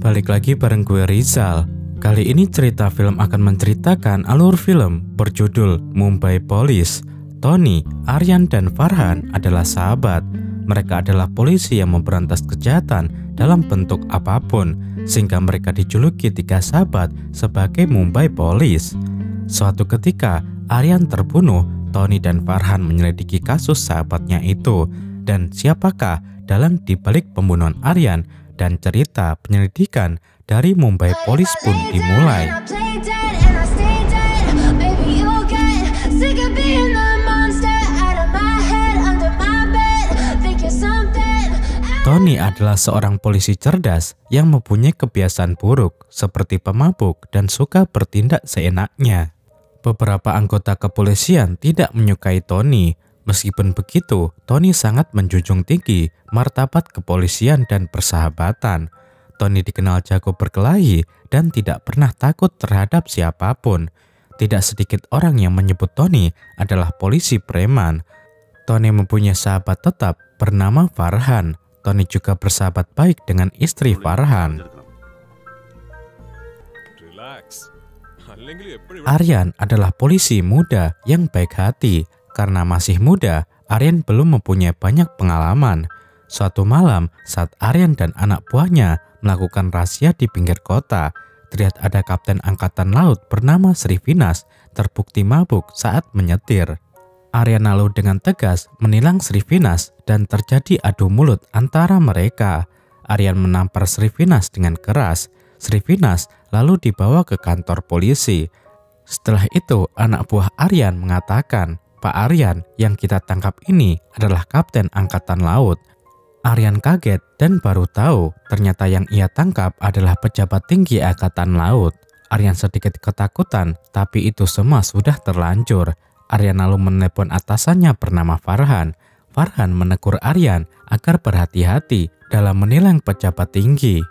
Balik lagi bareng gue Rizal. Kali ini cerita film akan menceritakan alur film berjudul Mumbai Police. Tony, Aryan, dan Farhan adalah sahabat. Mereka adalah polisi yang memberantas kejahatan dalam bentuk apapun, sehingga mereka dijuluki tiga sahabat sebagai Mumbai Police. Suatu ketika, Aryan terbunuh. Tony dan Farhan menyelidiki kasus sahabatnya itu. Dan siapakah dalang dibalik pembunuhan Aryan, dan cerita penyelidikan dari Mumbai Police pun dimulai. Tony adalah seorang polisi cerdas yang mempunyai kebiasaan buruk seperti pemabuk dan suka bertindak seenaknya. Beberapa anggota kepolisian tidak menyukai Tony. Meskipun begitu, Tony sangat menjunjung tinggi martabat kepolisian dan persahabatan. Tony dikenal jago berkelahi dan tidak pernah takut terhadap siapapun. Tidak sedikit orang yang menyebut Tony adalah polisi preman. Tony mempunyai sahabat tetap bernama Farhan. Tony juga bersahabat baik dengan istri Farhan. Aryan adalah polisi muda yang baik hati. Karena masih muda, Aryan belum mempunyai banyak pengalaman. Suatu malam, saat Aryan dan anak buahnya melakukan razia di pinggir kota, terlihat ada kapten angkatan laut bernama Srivinas terbukti mabuk saat menyetir. Aryan lalu dengan tegas menilang Srivinas dan terjadi adu mulut antara mereka. Aryan menampar Srivinas dengan keras. Srivinas lalu dibawa ke kantor polisi. Setelah itu, anak buah Aryan mengatakan, "Pak Aryan, yang kita tangkap ini adalah kapten angkatan laut." Aryan kaget dan baru tahu ternyata yang ia tangkap adalah pejabat tinggi angkatan laut. Aryan sedikit ketakutan, tapi itu semua sudah terlanjur. Aryan lalu menelepon atasannya bernama Farhan. Farhan menegur Aryan agar berhati-hati dalam menilang pejabat tinggi.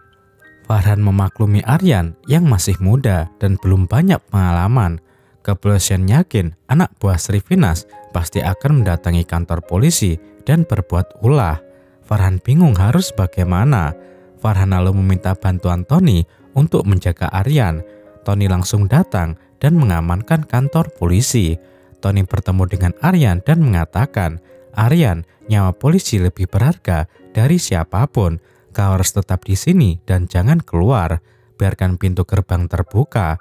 Farhan memaklumi Aryan yang masih muda dan belum banyak pengalaman. Kepolisian yakin anak buah Srivinas pasti akan mendatangi kantor polisi dan berbuat ulah. Farhan bingung harus bagaimana. Farhan lalu meminta bantuan Tony untuk menjaga Aryan. Tony langsung datang dan mengamankan kantor polisi. Tony bertemu dengan Aryan dan mengatakan, "Aryan, nyawa polisi lebih berharga dari siapapun. Kau harus tetap di sini dan jangan keluar. Biarkan pintu gerbang terbuka.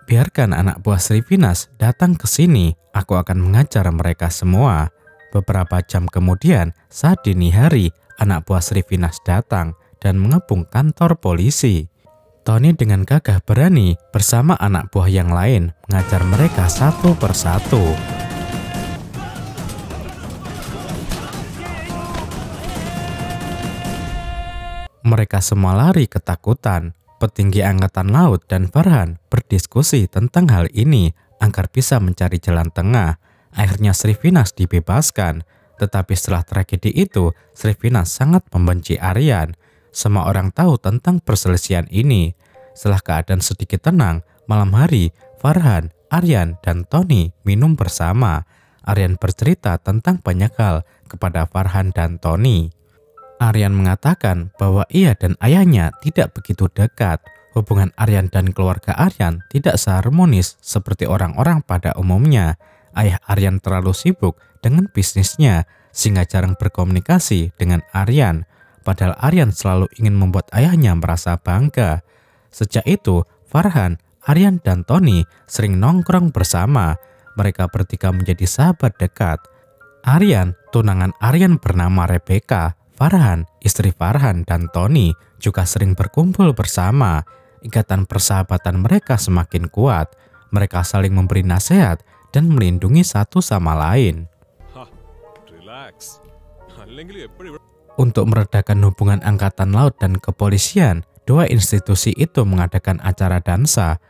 Biarkan anak buah Srivinas datang ke sini, aku akan mengajar mereka semua." Beberapa jam kemudian, saat dini hari, anak buah Srivinas datang dan mengepung kantor polisi. Tony dengan gagah berani bersama anak buah yang lain mengajar mereka satu persatu. Mereka semua lari ketakutan. Petinggi angkatan laut dan Farhan berdiskusi tentang hal ini agar bisa mencari jalan tengah. Akhirnya Srivinas dibebaskan. Tetapi setelah tragedi itu, Srivinas sangat membenci Aryan. Semua orang tahu tentang perselisihan ini. Setelah keadaan sedikit tenang, malam hari, Farhan, Aryan, dan Tony minum bersama. Aryan bercerita tentang banyak hal kepada Farhan dan Tony. Aryan mengatakan bahwa ia dan ayahnya tidak begitu dekat. Hubungan Aryan dan keluarga Aryan tidak seharmonis seperti orang-orang pada umumnya. Ayah Aryan terlalu sibuk dengan bisnisnya sehingga jarang berkomunikasi dengan Aryan. Padahal Aryan selalu ingin membuat ayahnya merasa bangga. Sejak itu, Farhan, Aryan, dan Tony sering nongkrong bersama. Mereka bertiga menjadi sahabat dekat. Aryan, tunangan Aryan bernama Rebecca. Farhan, istri Farhan, dan Tony juga sering berkumpul bersama. Ikatan persahabatan mereka semakin kuat. Mereka saling memberi nasihat dan melindungi satu sama lain. Untuk meredakan hubungan angkatan laut dan kepolisian, dua institusi itu mengadakan acara dansa.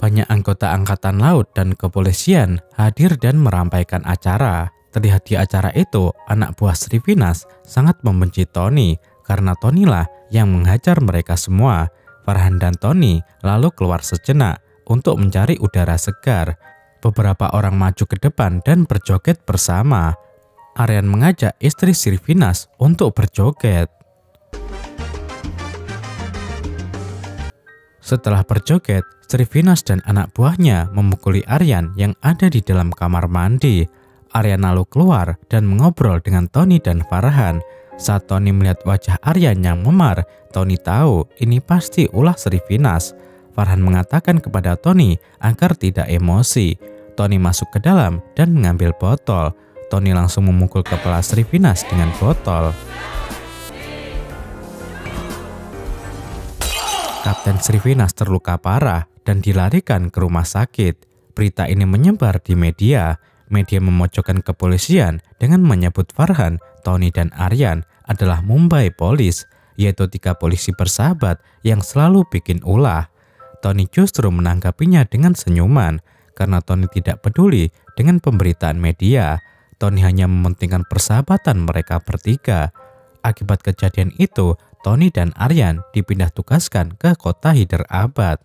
Banyak anggota angkatan laut dan kepolisian hadir dan merampaikan acara. Terlihat di acara itu, anak buah Srivinas sangat membenci Tony karena Tony lah yang menghajar mereka semua. Farhan dan Tony lalu keluar sejenak untuk mencari udara segar. Beberapa orang maju ke depan dan berjoget bersama. Aryan mengajak istri Srivinas untuk berjoget. Setelah berjoget, Srivinas dan anak buahnya memukuli Aryan yang ada di dalam kamar mandi. Aryan lalu keluar dan mengobrol dengan Tony dan Farhan. Saat Tony melihat wajah Aryan yang memar, Tony tahu ini pasti ulah Srivinas. Farhan mengatakan kepada Tony agar tidak emosi. Tony masuk ke dalam dan mengambil botol. Tony langsung memukul kepala Srivinas dengan botol. Kapten Srivinas terluka parah dan dilarikan ke rumah sakit. Berita ini menyebar di media. Media memojokkan kepolisian dengan menyebut Farhan, Tony, dan Aryan adalah Mumbai Police, yaitu 3 polisi bersahabat yang selalu bikin ulah. Tony justru menanggapinya dengan senyuman karena Tony tidak peduli dengan pemberitaan media. Tony hanya mementingkan persahabatan mereka bertiga. Akibat kejadian itu, Tony dan Aryan dipindah tugaskan ke kota Hyderabad.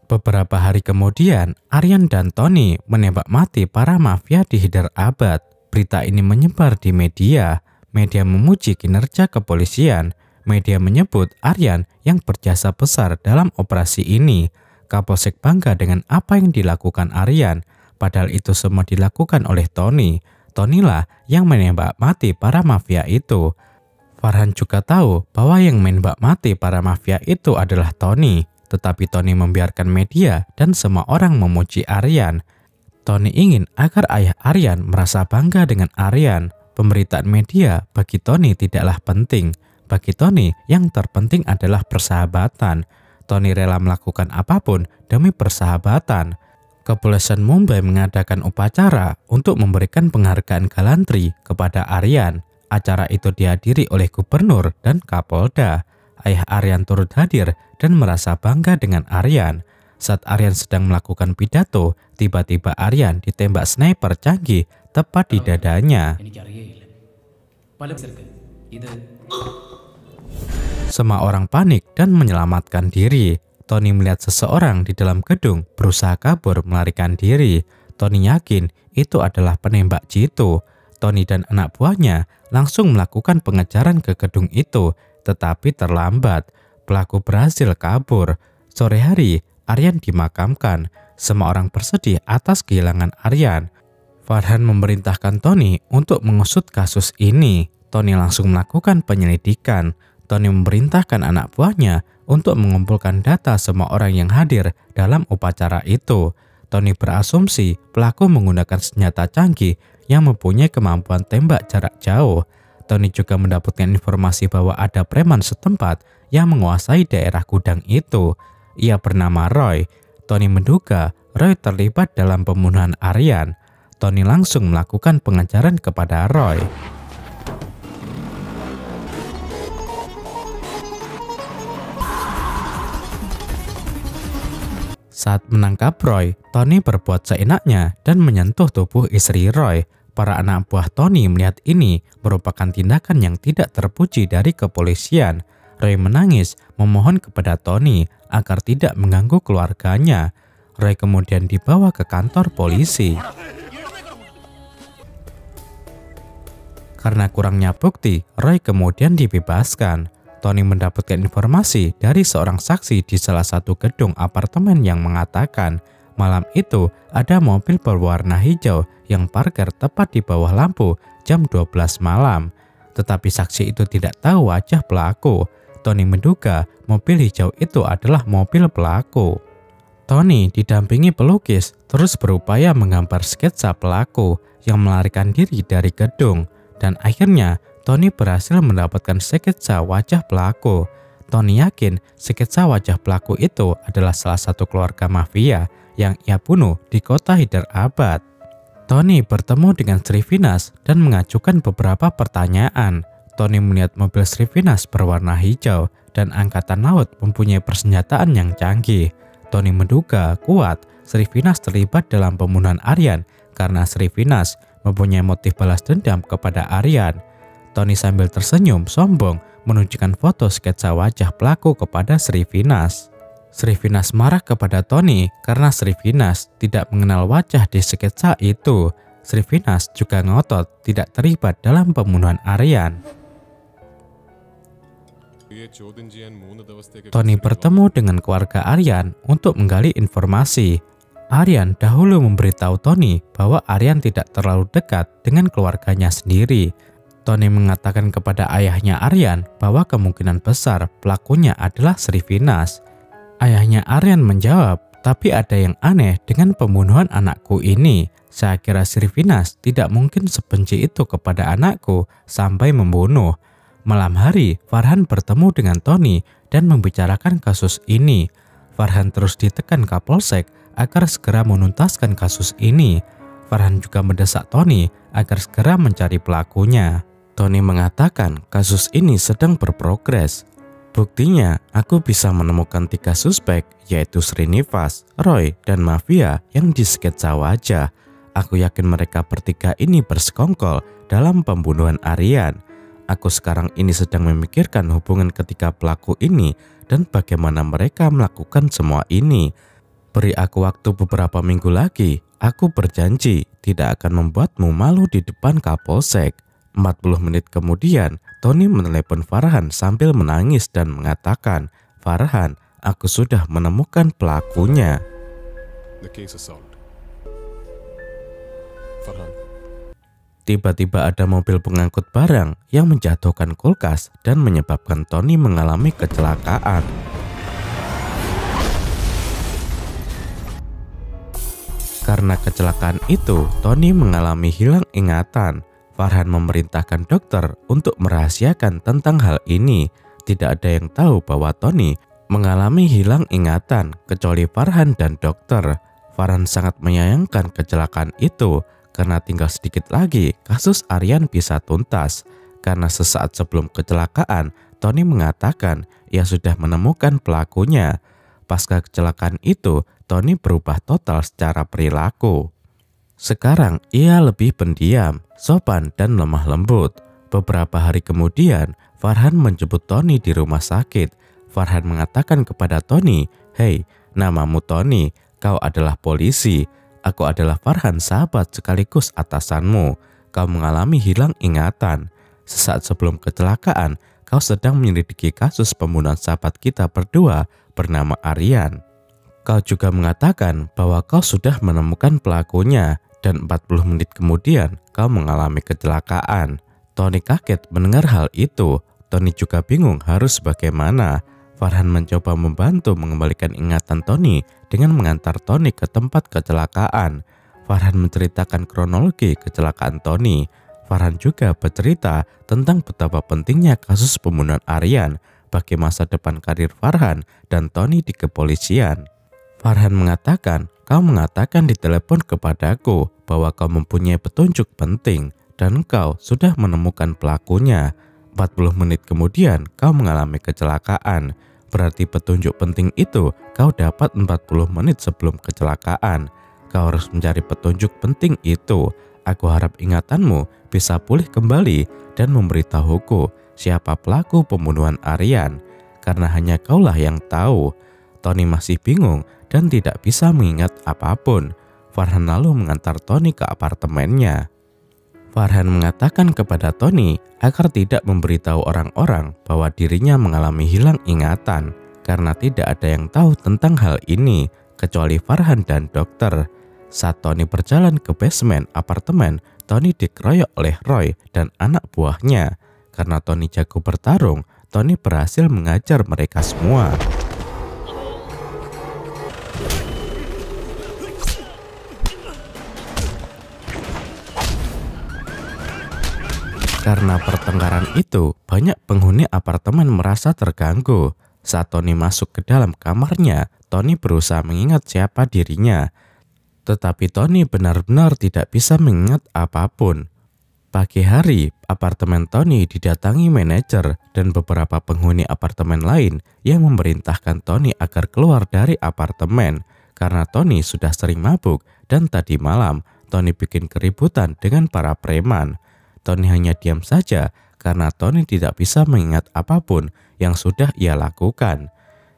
Beberapa hari kemudian, Aryan dan Tony menembak mati para mafia di Hyderabad. Berita ini menyebar di media. Media memuji kinerja kepolisian. Media menyebut Aryan yang berjasa besar dalam operasi ini. Kapolsek bangga dengan apa yang dilakukan Aryan, padahal itu semua dilakukan oleh Tony. Tony lah yang menembak mati para mafia itu. Farhan juga tahu bahwa yang menembak mati para mafia itu adalah Tony, tetapi Tony membiarkan media dan semua orang memuji Aryan. Tony ingin agar ayah Aryan merasa bangga dengan Aryan. Pemberitaan media bagi Tony tidaklah penting. Bagi Tony yang terpenting adalah persahabatan. Tony rela melakukan apapun demi persahabatan. Kepolisian Mumbai mengadakan upacara untuk memberikan penghargaan galantri kepada Aryan. Acara itu dihadiri oleh gubernur dan kapolda. Ayah Aryan turut hadir dan merasa bangga dengan Aryan. Saat Aryan sedang melakukan pidato, tiba-tiba Aryan ditembak sniper canggih tepat di dadanya. Semua orang panik dan menyelamatkan diri. Tony melihat seseorang di dalam gedung berusaha kabur melarikan diri. Tony yakin itu adalah penembak jitu. Tony dan anak buahnya langsung melakukan pengejaran ke gedung itu, tetapi terlambat. Pelaku berhasil kabur. Sore hari, Aryan dimakamkan. Semua orang bersedih atas kehilangan Aryan. Farhan memerintahkan Tony untuk mengusut kasus ini. Tony langsung melakukan penyelidikan. Tony memerintahkan anak buahnya untuk mengumpulkan data semua orang yang hadir dalam upacara itu. Tony berasumsi pelaku menggunakan senjata canggih yang mempunyai kemampuan tembak jarak jauh. Tony juga mendapatkan informasi bahwa ada preman setempat yang menguasai daerah gudang itu. Ia bernama Roy. Tony menduga Roy terlibat dalam pembunuhan Aryan. Tony langsung melakukan pengejaran kepada Roy. Saat menangkap Roy, Tony berbuat seenaknya dan menyentuh tubuh istri Roy. Para anak buah Tony melihat ini merupakan tindakan yang tidak terpuji dari kepolisian. Roy menangis memohon kepada Tony agar tidak mengganggu keluarganya. Roy kemudian dibawa ke kantor polisi. Karena kurangnya bukti, Roy kemudian dibebaskan. Tony mendapatkan informasi dari seorang saksi di salah satu gedung apartemen yang mengatakan malam itu ada mobil berwarna hijau yang parkir tepat di bawah lampu jam 12 malam. Tetapi saksi itu tidak tahu wajah pelaku. Tony menduga mobil hijau itu adalah mobil pelaku. Tony didampingi pelukis terus berupaya menggambar sketsa pelaku yang melarikan diri dari gedung. Dan akhirnya Tony berhasil mendapatkan sketsa wajah pelaku. Tony yakin sketsa wajah pelaku itu adalah salah satu keluarga mafia yang ia bunuh di kota Hyderabad. Tony bertemu dengan Srivinas dan mengajukan beberapa pertanyaan. Tony melihat mobil Srivinas berwarna hijau dan angkatan laut mempunyai persenjataan yang canggih. Tony menduga kuat Srivinas terlibat dalam pembunuhan Aryan karena Srivinas mempunyai motif balas dendam kepada Aryan. Tony sambil tersenyum sombong menunjukkan foto sketsa wajah pelaku kepada Sri Vinas. Sri Vinas marah kepada Tony karena Sri Vinas tidak mengenal wajah di sketsa itu. Sri Vinas juga ngotot tidak terlibat dalam pembunuhan Aryan. Tony bertemu dengan keluarga Aryan untuk menggali informasi. Aryan dahulu memberitahu Tony bahwa Aryan tidak terlalu dekat dengan keluarganya sendiri. Tony mengatakan kepada ayahnya Aryan bahwa kemungkinan besar pelakunya adalah Sri Vinas. Ayahnya Aryan menjawab, "Tapi ada yang aneh dengan pembunuhan anakku ini. Saya kira Sri Vinas tidak mungkin sebenci itu kepada anakku sampai membunuh." Malam hari, Farhan bertemu dengan Tony dan membicarakan kasus ini. Farhan terus ditekan Kapolsek agar segera menuntaskan kasus ini. Farhan juga mendesak Tony agar segera mencari pelakunya. Tony mengatakan kasus ini sedang berprogres. Buktinya, aku bisa menemukan 3 suspek, yaitu Srinivas, Roy, dan Mafia yang disketsa wajah. Aku yakin mereka bertiga ini bersekongkol dalam pembunuhan Aryan. Aku sekarang ini sedang memikirkan hubungan ketiga pelaku ini dan bagaimana mereka melakukan semua ini. Beri aku waktu beberapa minggu lagi. Aku berjanji tidak akan membuatmu malu di depan Kapolsek. 40 menit kemudian, Tony menelepon Farhan sambil menangis dan mengatakan, "Farhan, aku sudah menemukan pelakunya." The case is solved. Farhan. Tiba-tiba ada mobil pengangkut barang yang menjatuhkan kulkas dan menyebabkan Tony mengalami kecelakaan. Karena kecelakaan itu, Tony mengalami hilang ingatan. Farhan memerintahkan dokter untuk merahasiakan tentang hal ini. Tidak ada yang tahu bahwa Tony mengalami hilang ingatan kecuali Farhan dan dokter. Farhan sangat menyayangkan kecelakaan itu karena tinggal sedikit lagi kasus Aryan bisa tuntas. Karena sesaat sebelum kecelakaan, Tony mengatakan ia sudah menemukan pelakunya. Pasca kecelakaan itu, Tony berubah total secara perilaku. Sekarang ia lebih pendiam, sopan, dan lemah lembut. Beberapa hari kemudian, Farhan menjemput Tony di rumah sakit. Farhan mengatakan kepada Tony, "Hei, namamu Tony, kau adalah polisi. Aku adalah Farhan, sahabat sekaligus atasanmu. Kau mengalami hilang ingatan. Sesaat sebelum kecelakaan, kau sedang menyelidiki kasus pembunuhan sahabat kita berdua bernama Aryan. Kau juga mengatakan bahwa kau sudah menemukan pelakunya dan 40 menit kemudian kau mengalami kecelakaan." Tony kaget mendengar hal itu. Tony juga bingung harus bagaimana. Farhan mencoba membantu mengembalikan ingatan Tony dengan mengantar Tony ke tempat kecelakaan. Farhan menceritakan kronologi kecelakaan Tony. Farhan juga bercerita tentang betapa pentingnya kasus pembunuhan Aryan bagi masa depan karir Farhan dan Tony di kepolisian. Farhan mengatakan, "Kau mengatakan di telepon kepadaku bahwa kau mempunyai petunjuk penting dan kau sudah menemukan pelakunya. 40 menit kemudian kau mengalami kecelakaan. Berarti petunjuk penting itu kau dapat 40 menit sebelum kecelakaan. Kau harus mencari petunjuk penting itu. Aku harap ingatanmu bisa pulih kembali dan memberitahuku siapa pelaku pembunuhan Aryan, karena hanya kaulah yang tahu." Tony masih bingung dan tidak bisa mengingat apapun. Farhan lalu mengantar Tony ke apartemennya. Farhan mengatakan kepada Tony agar tidak memberitahu orang-orang bahwa dirinya mengalami hilang ingatan karena tidak ada yang tahu tentang hal ini kecuali Farhan dan dokter. Saat Tony berjalan ke basement apartemen, Tony dikeroyok oleh Roy dan anak buahnya. Karena Tony jago bertarung, Tony berhasil mengajar mereka semua. Karena pertengkaran itu, banyak penghuni apartemen merasa terganggu. Saat Tony masuk ke dalam kamarnya, Tony berusaha mengingat siapa dirinya. Tetapi Tony benar-benar tidak bisa mengingat apapun. Pagi hari, apartemen Tony didatangi manajer dan beberapa penghuni apartemen lain yang memerintahkan Tony agar keluar dari apartemen. Karena Tony sudah sering mabuk dan tadi malam Tony bikin keributan dengan para preman. Tony hanya diam saja karena Tony tidak bisa mengingat apapun yang sudah ia lakukan.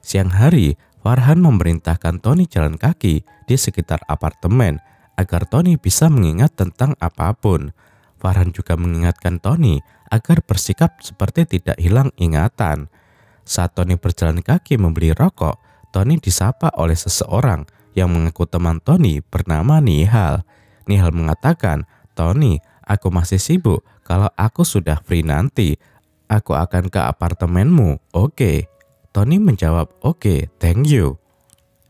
Siang hari, Farhan memerintahkan Tony jalan kaki di sekitar apartemen agar Tony bisa mengingat tentang apapun. Farhan juga mengingatkan Tony agar bersikap seperti tidak hilang ingatan. Saat Tony berjalan kaki membeli rokok, Tony disapa oleh seseorang yang mengaku teman Tony bernama Nihal. Nihal mengatakan, "Tony, aku masih sibuk. Kalau aku sudah free nanti, aku akan ke apartemenmu, oke?" Tony menjawab, "Oke, thank you."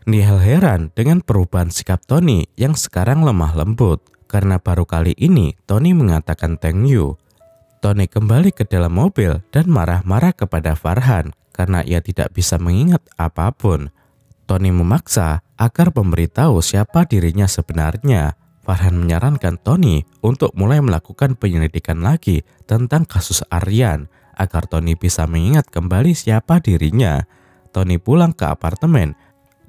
Nihal heran dengan perubahan sikap Tony yang sekarang lemah lembut. Karena baru kali ini Tony mengatakan thank you. Tony kembali ke dalam mobil dan marah-marah kepada Farhan karena ia tidak bisa mengingat apapun. Tony memaksa agar memberitahu siapa dirinya sebenarnya. Farhan menyarankan Tony untuk mulai melakukan penyelidikan lagi tentang kasus Aryan agar Tony bisa mengingat kembali siapa dirinya. Tony pulang ke apartemen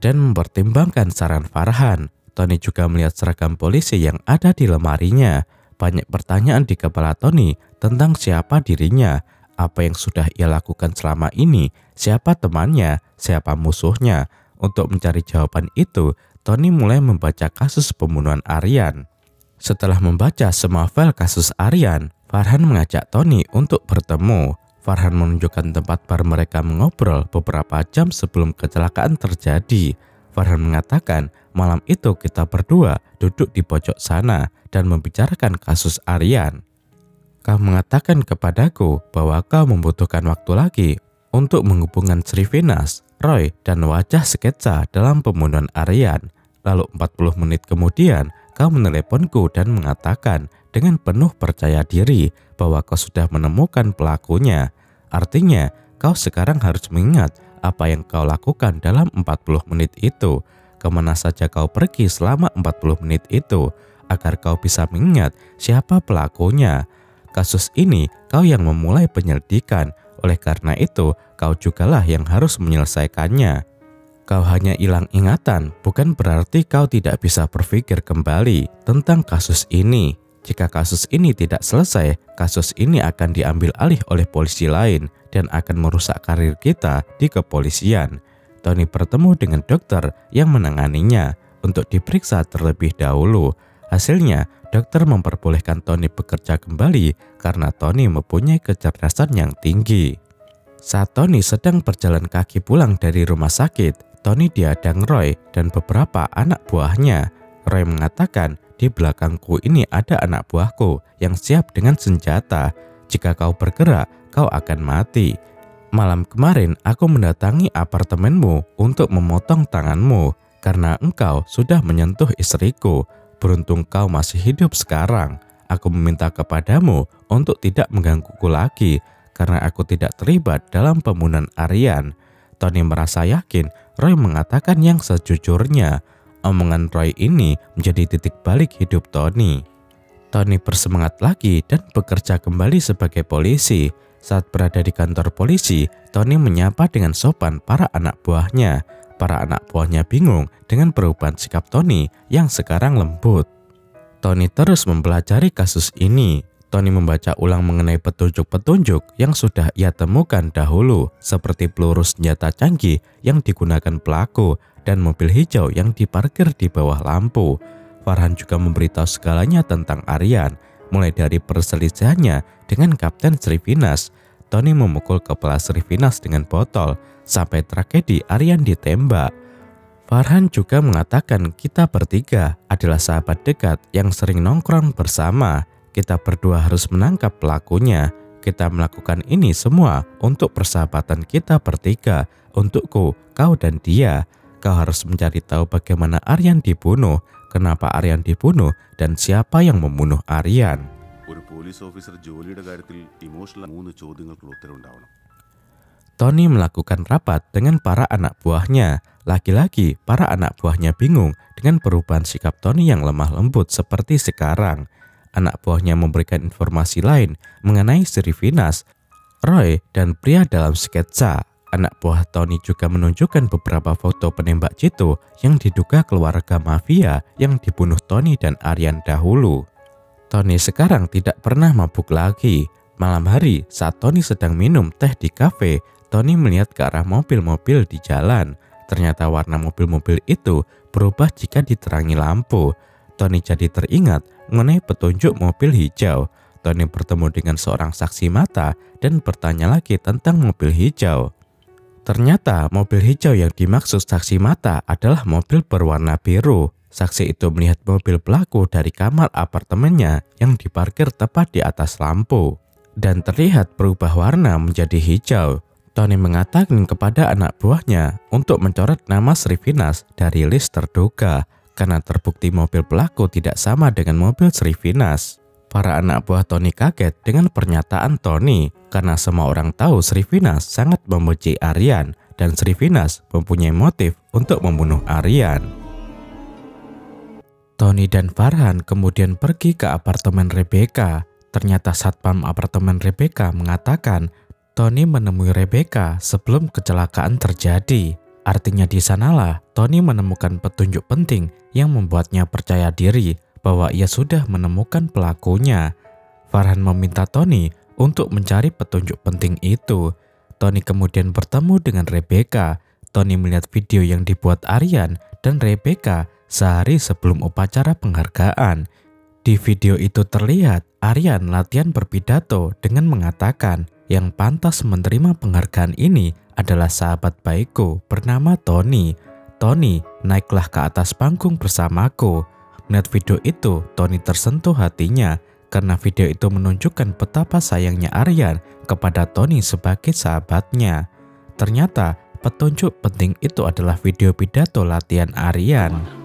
dan mempertimbangkan saran Farhan. Tony juga melihat seragam polisi yang ada di lemarinya. Banyak pertanyaan di kepala Tony tentang siapa dirinya, apa yang sudah ia lakukan selama ini, siapa temannya, siapa musuhnya. Untuk mencari jawaban itu, Tony mulai membaca kasus pembunuhan Aryan. Setelah membaca semua file kasus Aryan, Farhan mengajak Tony untuk bertemu. Farhan menunjukkan tempat bar mereka mengobrol beberapa jam sebelum kecelakaan terjadi. Farhan mengatakan, malam itu kita berdua duduk di pojok sana dan membicarakan kasus Aryan. Kau mengatakan kepadaku bahwa kau membutuhkan waktu lagi untuk menghubungkan Srivinas, Roy, dan wajah sketsa dalam pembunuhan Aryan. Lalu 40 menit kemudian, kau meneleponku dan mengatakan dengan penuh percaya diri bahwa kau sudah menemukan pelakunya. Artinya, kau sekarang harus mengingat apa yang kau lakukan dalam 40 menit itu. Kemana saja kau pergi selama 40 menit itu, agar kau bisa mengingat siapa pelakunya. Kasus ini kau yang memulai penyelidikan, oleh karena itu kau jugalah yang harus menyelesaikannya. Kau hanya hilang ingatan, bukan berarti kau tidak bisa berpikir kembali tentang kasus ini. Jika kasus ini tidak selesai, kasus ini akan diambil alih oleh polisi lain dan akan merusak karir kita di kepolisian. Tony bertemu dengan dokter yang menanganinya untuk diperiksa terlebih dahulu. Hasilnya, dokter memperbolehkan Tony bekerja kembali karena Tony mempunyai kecerdasan yang tinggi. Saat Tony sedang berjalan kaki pulang dari rumah sakit, Tony dihadang Roy dan beberapa anak buahnya. Roy mengatakan, "Di belakangku ini ada anak buahku yang siap dengan senjata. Jika kau bergerak, kau akan mati. Malam kemarin aku mendatangi apartemenmu untuk memotong tanganmu karena engkau sudah menyentuh istriku. Beruntung kau masih hidup sekarang. Aku meminta kepadamu untuk tidak menggangguku lagi karena aku tidak terlibat dalam pembunuhan Aryan." Tony merasa yakin Roy mengatakan yang sejujurnya. Omongan Roy ini menjadi titik balik hidup Tony. Tony bersemangat lagi dan bekerja kembali sebagai polisi. Saat berada di kantor polisi, Tony menyapa dengan sopan para anak buahnya. Para anak buahnya bingung dengan perubahan sikap Tony yang sekarang lembut. Tony terus mempelajari kasus ini. Tony membaca ulang mengenai petunjuk-petunjuk yang sudah ia temukan dahulu, seperti peluru senjata canggih yang digunakan pelaku dan mobil hijau yang diparkir di bawah lampu. Farhan juga memberitahu segalanya tentang Aryan, mulai dari perselisihannya dengan Kapten Srivinas, Tony memukul kepala Srivinas dengan botol, sampai tragedi Aryan ditembak. Farhan juga mengatakan kita bertiga adalah sahabat dekat yang sering nongkrong bersama. Kita berdua harus menangkap pelakunya. Kita melakukan ini semua untuk persahabatan kita bertiga, untukku, kau dan dia. Kau harus mencari tahu bagaimana Aryan dibunuh, kenapa Aryan dibunuh, dan siapa yang membunuh Aryan. Tony melakukan rapat dengan para anak buahnya. Lagi-lagi, para anak buahnya bingung dengan perubahan sikap Tony yang lemah lembut seperti sekarang. Anak buahnya memberikan informasi lain mengenai Srivinas, Roy, dan pria dalam sketsa. Anak buah Tony juga menunjukkan beberapa foto penembak jitu yang diduga keluarga mafia yang dibunuh Tony dan Aryan dahulu. Tony sekarang tidak pernah mabuk lagi. Malam hari, saat Tony sedang minum teh di kafe, Tony melihat ke arah mobil-mobil di jalan. Ternyata warna mobil-mobil itu berubah jika diterangi lampu. Tony jadi teringat mengenai petunjuk mobil hijau. Tony bertemu dengan seorang saksi mata dan bertanya lagi tentang mobil hijau. Ternyata mobil hijau yang dimaksud saksi mata adalah mobil berwarna biru. Saksi itu melihat mobil pelaku dari kamar apartemennya yang diparkir tepat di atas lampu dan terlihat berubah warna menjadi hijau. Tony mengatakan kepada anak buahnya untuk mencoret nama Srivinas dari list terduga karena terbukti mobil pelaku tidak sama dengan mobil Srivinas. Para anak buah Tony kaget dengan pernyataan Tony karena semua orang tahu Srivinas sangat membenci Aryan dan Srivinas mempunyai motif untuk membunuh Aryan. Tony dan Farhan kemudian pergi ke apartemen Rebecca. Ternyata satpam apartemen Rebecca mengatakan Tony menemui Rebecca sebelum kecelakaan terjadi. Artinya di sanalah Tony menemukan petunjuk penting yang membuatnya percaya diri bahwa ia sudah menemukan pelakunya. Farhan meminta Tony untuk mencari petunjuk penting itu. Tony kemudian bertemu dengan Rebecca. Tony melihat video yang dibuat Aryan dan Rebecca sehari sebelum upacara penghargaan. Di video itu terlihat Aryan latihan berpidato dengan mengatakan yang pantas menerima penghargaan ini adalah sahabat baikku bernama Tony. Tony, naiklah ke atas panggung bersamaku. Melihat video itu, Tony tersentuh hatinya karena video itu menunjukkan betapa sayangnya Aryan kepada Tony sebagai sahabatnya. Ternyata petunjuk penting itu adalah video pidato latihan Aryan.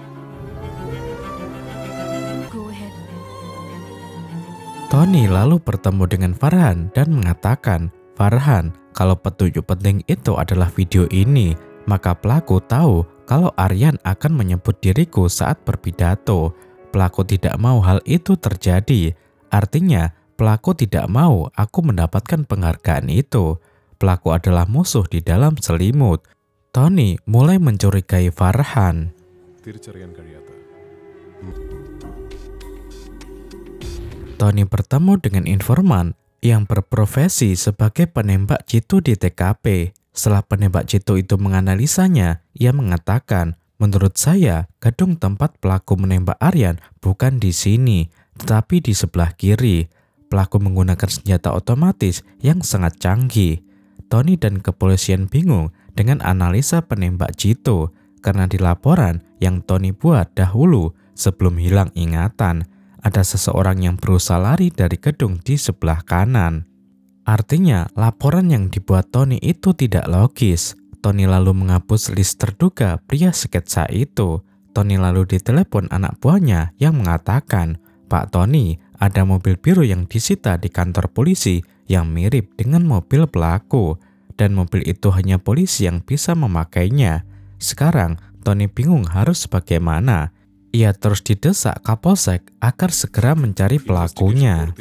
Tony lalu bertemu dengan Farhan dan mengatakan, "Farhan, kalau petunjuk penting itu adalah video ini, maka pelaku tahu kalau Aryan akan menyebut diriku saat berpidato. Pelaku tidak mau hal itu terjadi. Artinya, pelaku tidak mau aku mendapatkan penghargaan itu. Pelaku adalah musuh di dalam selimut." Tony mulai mencurigai Farhan. തിരിച്ചറിയാൻ കഴിയാത്ത Tony bertemu dengan informan yang berprofesi sebagai penembak jitu di TKP. Setelah penembak jitu itu menganalisanya, ia mengatakan, "Menurut saya, gedung tempat pelaku menembak Aryan bukan di sini, tetapi di sebelah kiri." Pelaku menggunakan senjata otomatis yang sangat canggih. Tony dan kepolisian bingung dengan analisa penembak jitu karena di laporan yang Tony buat dahulu sebelum hilang ingatan, ada seseorang yang berusaha lari dari gedung di sebelah kanan. Artinya, laporan yang dibuat Tony itu tidak logis. Tony lalu menghapus list terduga pria sketsa itu. Tony lalu ditelepon anak buahnya yang mengatakan, "Pak Tony, ada mobil biru yang disita di kantor polisi yang mirip dengan mobil pelaku. Dan mobil itu hanya polisi yang bisa memakainya." Sekarang, Tony bingung harus bagaimana. Ia terus didesak Kapolsek agar segera mencari pelakunya.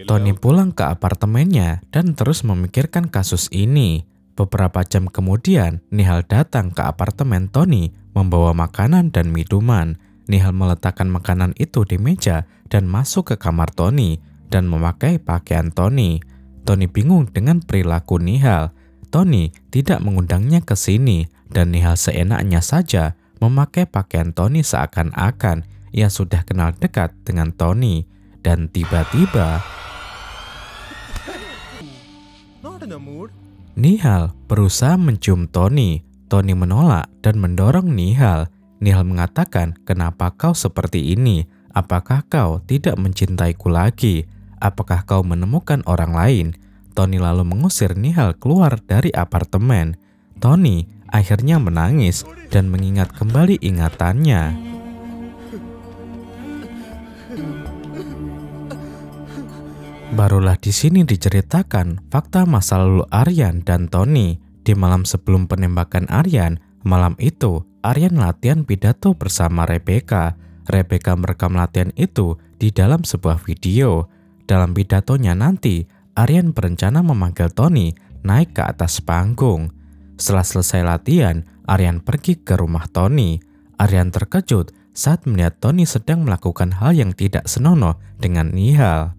Tony pulang ke apartemennya dan terus memikirkan kasus ini. Beberapa jam kemudian, Nihal datang ke apartemen Tony membawa makanan dan minuman. Nihal meletakkan makanan itu di meja dan masuk ke kamar Tony dan memakai pakaian Tony. Tony bingung dengan perilaku Nihal. Tony tidak mengundangnya ke sini dan Nihal seenaknya saja memakai pakaian Tony seakan-akan ia sudah kenal dekat dengan Tony. Dan tiba-tiba Nihal berusaha mencium Tony. Tony menolak dan mendorong Nihal. Nihal mengatakan, "Kenapa kau seperti ini? Apakah kau tidak mencintaiku lagi? Apakah kau menemukan orang lain?" Tony lalu mengusir Nihal keluar dari apartemen. Tony akhirnya menangis dan mengingat kembali ingatannya. Barulah di sini diceritakan fakta masa lalu Aryan dan Tony. Di malam sebelum penembakan Aryan, malam itu Aryan latihan pidato bersama Rebecca. Rebecca merekam latihan itu di dalam sebuah video. Dalam pidatonya nanti, Aryan berencana memanggil Tony naik ke atas panggung. Setelah selesai latihan, Aryan pergi ke rumah Tony. Aryan terkejut saat melihat Tony sedang melakukan hal yang tidak senonoh dengan Nihal.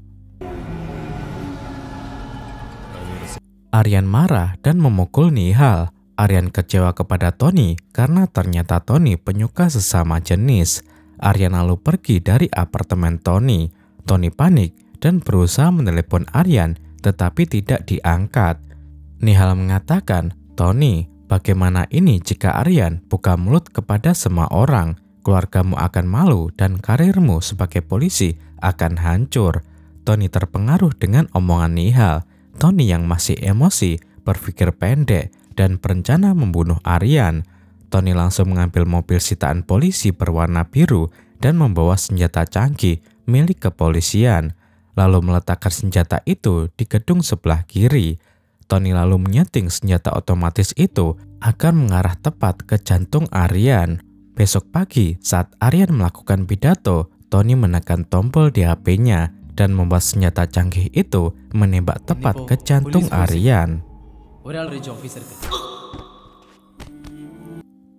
Aryan marah dan memukul Nihal. Aryan kecewa kepada Tony karena ternyata Tony penyuka sesama jenis. Aryan lalu pergi dari apartemen Tony. Tony panik dan berusaha menelepon Aryan tetapi tidak diangkat. Nihal mengatakan, "Tony, bagaimana ini jika Aryan buka mulut kepada semua orang? Keluargamu akan malu dan karirmu sebagai polisi akan hancur." Tony terpengaruh dengan omongan Nihal. Tony yang masih emosi berpikir pendek dan berencana membunuh Aryan. Tony langsung mengambil mobil sitaan polisi berwarna biru dan membawa senjata canggih milik kepolisian, lalu meletakkan senjata itu di gedung sebelah kiri. Tony lalu menyeting senjata otomatis itu akan mengarah tepat ke jantung Aryan. Besok pagi saat Aryan melakukan pidato, Tony menekan tombol di HP-nya dan membuat senjata canggih itu menembak tepat ke jantung Aryan.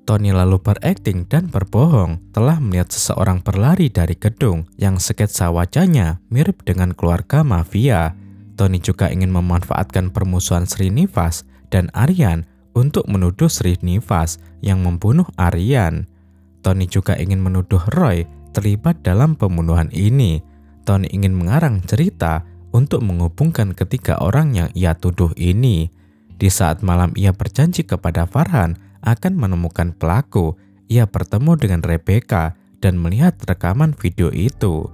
Tony lalu berakting dan berbohong telah melihat seseorang berlari dari gedung yang sketsa wajahnya mirip dengan keluarga mafia. Tony juga ingin memanfaatkan permusuhan Srinivas dan Aryan untuk menuduh Srinivas yang membunuh Aryan. Tony juga ingin menuduh Roy terlibat dalam pembunuhan ini. Tony ingin mengarang cerita untuk menghubungkan ketiga orang yang ia tuduh ini. Di saat malam ia berjanji kepada Farhan akan menemukan pelaku. Ia bertemu dengan Rebecca dan melihat rekaman video itu.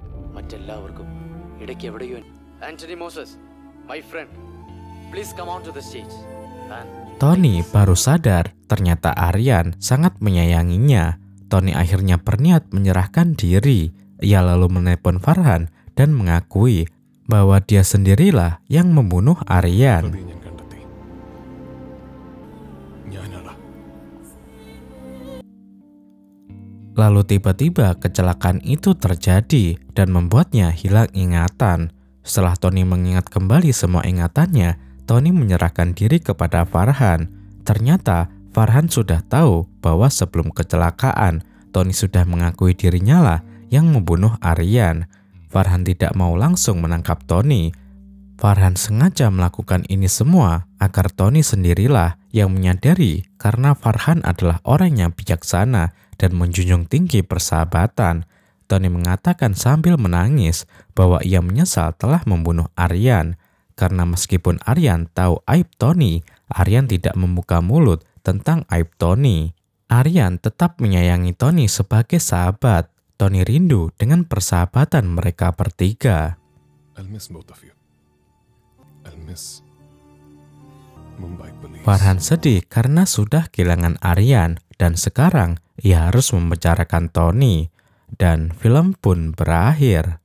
Tony baru sadar ternyata Aryan sangat menyayanginya. Tony akhirnya berniat menyerahkan diri. Ia lalu menelepon Farhan dan mengakui bahwa dia sendirilah yang membunuh Aryan. Lalu tiba-tiba kecelakaan itu terjadi dan membuatnya hilang ingatan. Setelah Tony mengingat kembali semua ingatannya, Tony menyerahkan diri kepada Farhan. Ternyata Farhan sudah tahu bahwa sebelum kecelakaan, Tony sudah mengakui dirinya lah yang membunuh Aryan. Farhan tidak mau langsung menangkap Tony. Farhan sengaja melakukan ini semua agar Tony sendirilah yang menyadari karena Farhan adalah orang yang bijaksana dan menjunjung tinggi persahabatan. Tony mengatakan sambil menangis bahwa ia menyesal telah membunuh Aryan. Karena meskipun Aryan tahu aib Tony, Aryan tidak membuka mulut tentang aib Tony. Aryan tetap menyayangi Tony sebagai sahabat. Tony rindu dengan persahabatan mereka bertiga. Farhan sedih karena sudah kehilangan Aryan dan sekarang ia harus membicarakan Tony. Dan film pun berakhir.